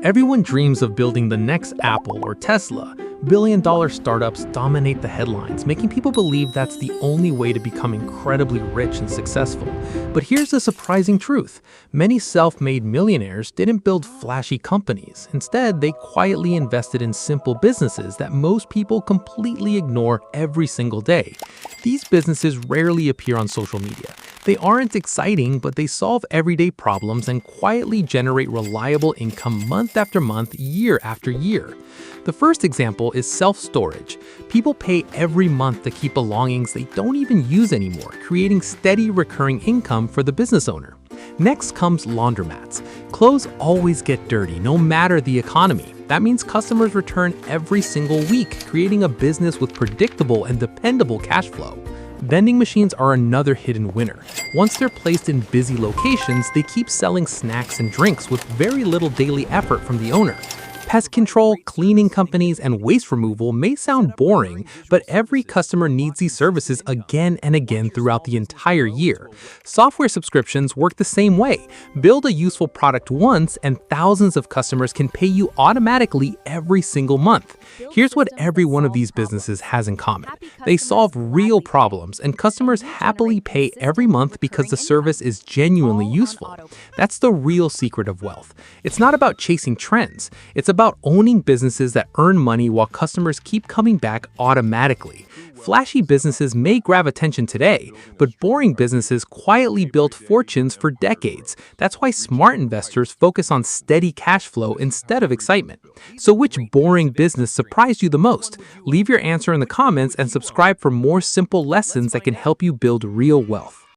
Everyone dreams of building the next Apple or Tesla. Billion-dollar startups dominate the headlines, making people believe that's the only way to become incredibly rich and successful. But here's the surprising truth. Many self-made millionaires didn't build flashy companies. Instead, they quietly invested in simple businesses that most people completely ignore every single day. These businesses rarely appear on social media. They aren't exciting, but they solve everyday problems and quietly generate reliable income month after month, year after year. The first example is self-storage. People pay every month to keep belongings they don't even use anymore, creating steady recurring income for the business owner. Next comes laundromats. Clothes always get dirty, no matter the economy. That means customers return every single week, creating a business with predictable and dependable cash flow. Vending machines are another hidden winner. Once they're placed in busy locations, they keep selling snacks and drinks with very little daily effort from the owner. Pest control, cleaning companies, and waste removal may sound boring, but every customer needs these services again and again throughout the entire year. Software subscriptions work the same way. Build a useful product once, and thousands of customers can pay you automatically every single month. Here's what every one of these businesses has in common. They solve real problems, and customers happily pay every month because the service is genuinely useful. That's the real secret of wealth. It's not about chasing trends. It's about owning businesses that earn money while customers keep coming back automatically. Flashy businesses may grab attention today, but boring businesses quietly build fortunes for decades. That's why smart investors focus on steady cash flow instead of excitement. So which boring business surprised you the most? Leave your answer in the comments and subscribe for more simple lessons that can help you build real wealth.